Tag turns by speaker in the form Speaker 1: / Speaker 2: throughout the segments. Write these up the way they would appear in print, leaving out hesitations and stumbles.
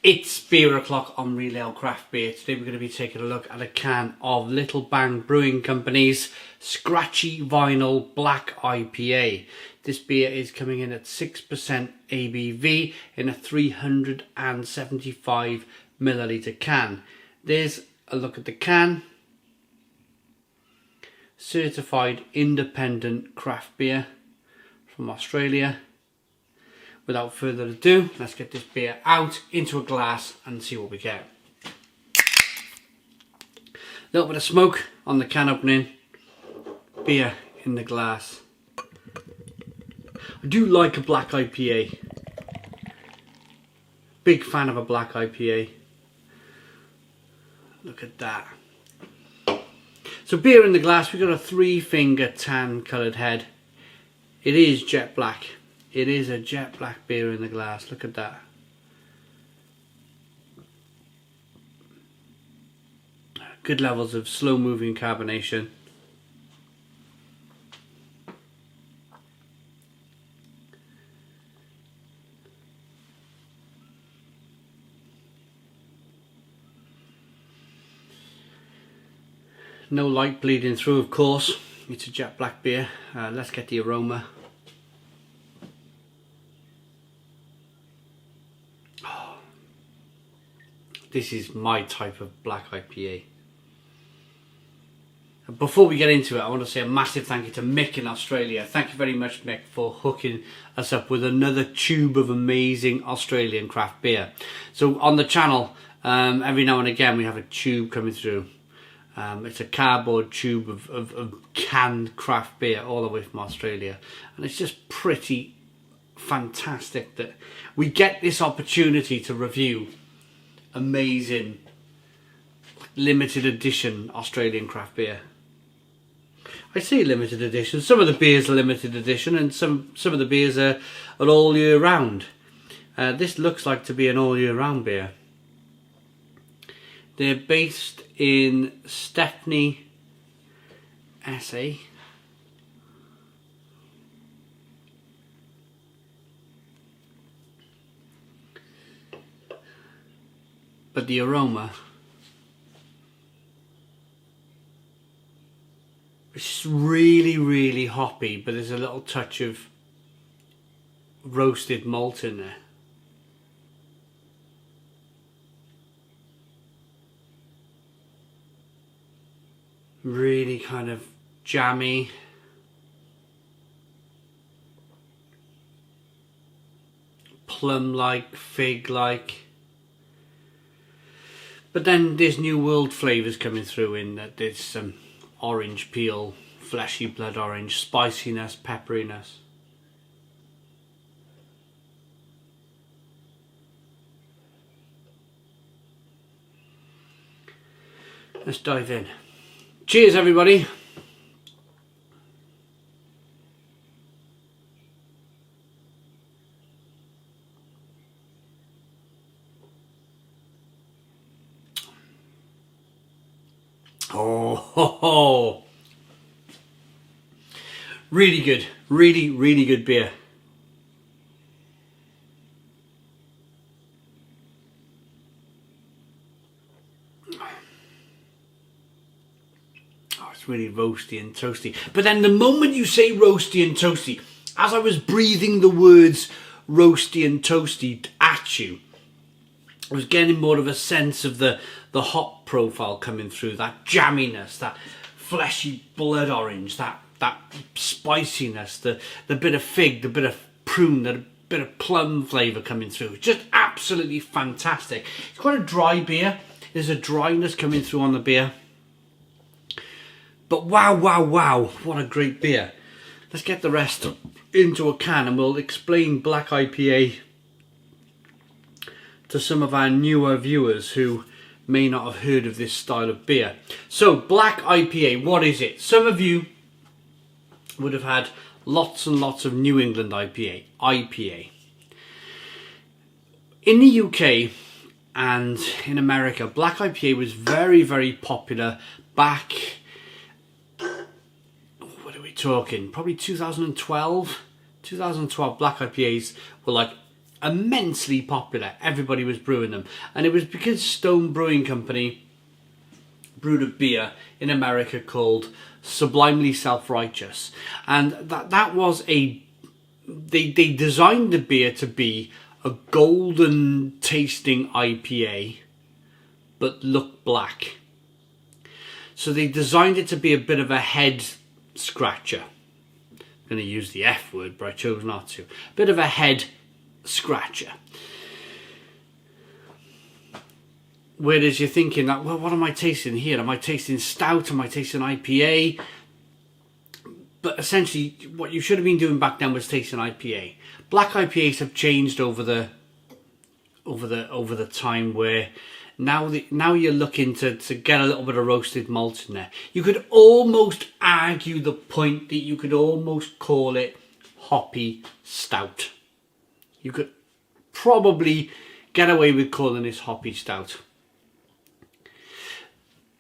Speaker 1: It's beer o'clock on Real Ale Craft Beer. Today we're going to be taking a look at a can of Little Bang Brewing Company's Scratchy Vinyl Black IPA. This beer is coming in at 6% ABV in a 375 milliliter can. There's a look at the can. Certified independent craft beer from Australia. Without further ado, let's get this beer out into a glass and see what we get. A little bit of smoke on the can opening, beer in the glass. I do like a black IPA. Big fan of a black IPA. Look at that. So beer in the glass, we've got a 3-finger tan coloured head. It is jet black. It is a jet black beer in the glass. Look at that. Good levels of slow moving carbonation. No light bleeding through, of course. It's a jet black beer. Let's get the aroma. This is my type of black IPA. Before we get into it, I want to say a massive thank you to Mick in Australia. Thank you very much, Mick, for hooking us up with another tube of amazing Australian craft beer. So on the channel, every now and again we have a tube coming through. It's a cardboard tube of canned craft beer all the way from Australia. And it's just pretty fantastic that we get this opportunity to review amazing limited edition Australian craft beer. I say limited edition. Some of the beers are limited edition and some of the beers are all year round. This looks like to be an all year round beer. They're based in Stepney, SA. But the aroma, it's really hoppy, but there's a little touch of roasted malt in there. Really kind of jammy. Plum-like, fig-like. But then there's New World flavours coming through in that there's some orange peel, fleshy blood orange, spiciness, pepperiness. Let's dive in. Cheers, everybody. Oh, really good, really good beer. Oh, it's really roasty and toasty. But then the moment you say roasty and toasty, as I was breathing the words roasty and toasty at you, I was getting more of a sense of the hop profile coming through, that jamminess, that fleshy blood orange, that spiciness, the bit of fig, the bit of prune, the bit of plum flavour coming through. Just absolutely fantastic. It's quite a dry beer. There's a dryness coming through on the beer. But wow, what a great beer. Let's get the rest into a can and we'll explain black IPA to some of our newer viewers who may not have heard of this style of beer. So, black IPA, what is it? Some of you would have had lots and lots of New England IPA. In the UK and in America, black IPA was very popular back, what are we talking, probably 2012. 2012 black IPAs were like immensely popular. Everybody was brewing them. And it was because Stone Brewing Company brewed a beer in America called Sublimely Self-Righteous. And that was a... They designed the beer to be a golden tasting IPA, but look black. So they designed it to be a bit of a head scratcher. I'm going to use the F word, but I chose not to. A bit of a head scratcher. Whereas you're thinking that, well, what am I tasting here? Am I tasting stout? Am I tasting IPA? But essentially, what you should have been doing back then was tasting IPA. Black IPAs have changed over the time, where now you're looking to get a little bit of roasted malt in there. You could almost argue the point that you could almost call it hoppy stout. You could probably get away with calling this hoppy stout.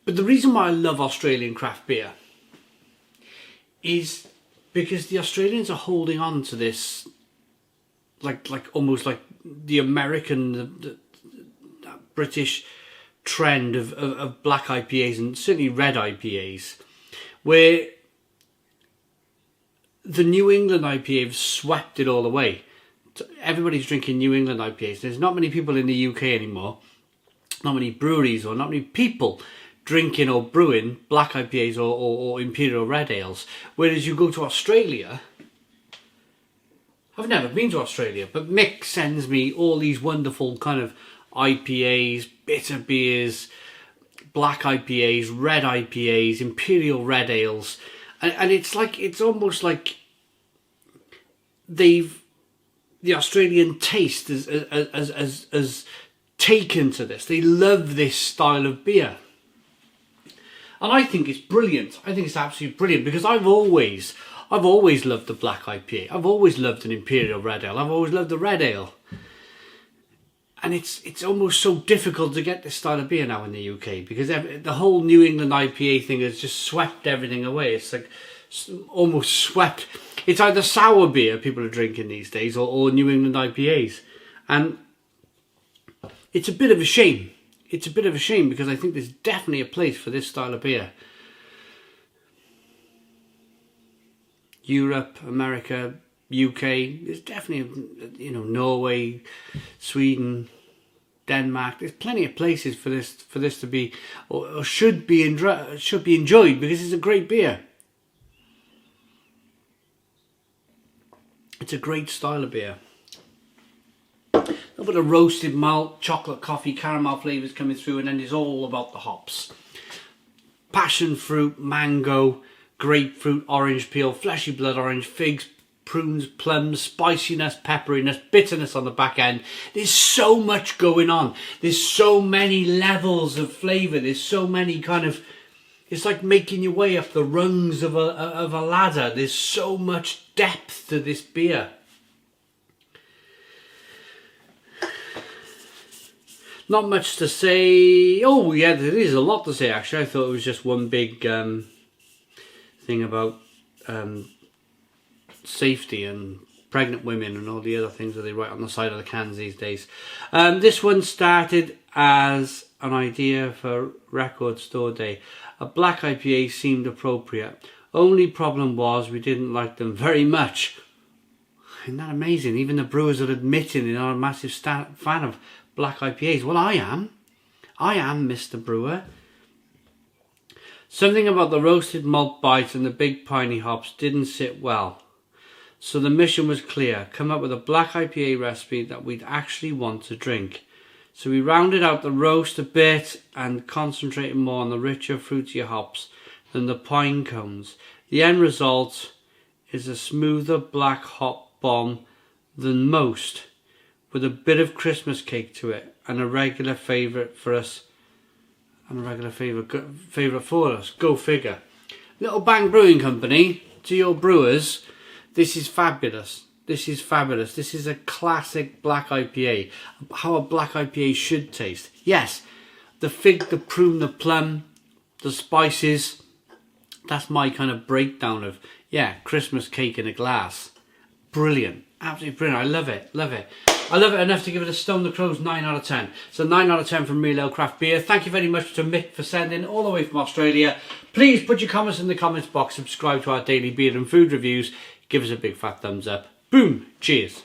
Speaker 1: But the reason why I love Australian craft beer is because the Australians are holding on to this, like almost like the American, the British trend of black IPAs, and certainly red IPAs, where the New England IPA have swept it all away. Everybody's drinking New England IPAs. There's not many people in the UK anymore, not many breweries or not many people drinking or brewing black IPAs or Imperial Red Ales. Whereas you go to Australia, I've never been to Australia, but Mick sends me all these wonderful kind of IPAs, bitter beers, black IPAs, red IPAs, Imperial Red Ales, and it's almost like the Australian taste has taken to this. They love this style of beer. And I think it's brilliant. I think it's absolutely brilliant, because I've always loved the black IPA. I've always loved an Imperial Red Ale. I've always loved the Red Ale. And it's almost so difficult to get this style of beer now in the UK, because the whole New England IPA thing has just swept everything away. It's like almost swept. It's either sour beer people are drinking these days, or New England IPAs. And it's a bit of a shame. It's a bit of a shame, because I think there's definitely a place for this style of beer. Europe, America, UK, there's definitely, Norway, Sweden, Denmark. There's plenty of places for this to be, or should be enjoyed, because it's a great beer. It's a great style of beer. A little bit of roasted malt, chocolate, coffee, caramel flavours coming through, and then it's all about the hops. Passion fruit, mango, grapefruit, orange peel, fleshy blood orange, figs, prunes, plums, spiciness, pepperiness, bitterness on the back end. There's so much going on. There's so many levels of flavour. There's so many kind of... It's like making your way up the rungs of a ladder. There's so much depth to this beer. Not much to say. Oh yeah, there is a lot to say actually. I thought it was just one big thing about safety and pregnant women and all the other things that they write on the side of the cans these days. This one started as an idea for Record Store Day. A black IPA seemed appropriate. Only problem was we didn't like them very much. Isn't that amazing? Even the brewers are admitting they're not a massive fan of black IPAs. Well, I am. I am, Mr. Brewer. Something about the roasted malt bite and the big piney hops didn't sit well. So the mission was clear. Come up with a black IPA recipe that we'd actually want to drink. So we rounded out the roast a bit and concentrated more on the richer, fruitier hops than the pine cones. The end result is a smoother black hop bomb than most, with a bit of Christmas cake to it, and a regular favourite for us. And a regular favourite for us. Go figure. Little Bang Brewing Company, to your brewers, this is fabulous. This is fabulous. This is a classic black IPA. How a black IPA should taste. Yes, the fig, the prune, the plum, the spices. That's my kind of breakdown of, yeah, Christmas cake in a glass. Brilliant. Absolutely brilliant. I love it. Love it. I love it enough to give it a Stone the Crows 9 out of 10. So 9 out of 10 from Real Ale Craft Beer. Thank you very much to Mick for sending all the way from Australia. Please put your comments in the comments box. Subscribe to our daily beer and food reviews. Give us a big fat thumbs up. Boom. Cheers.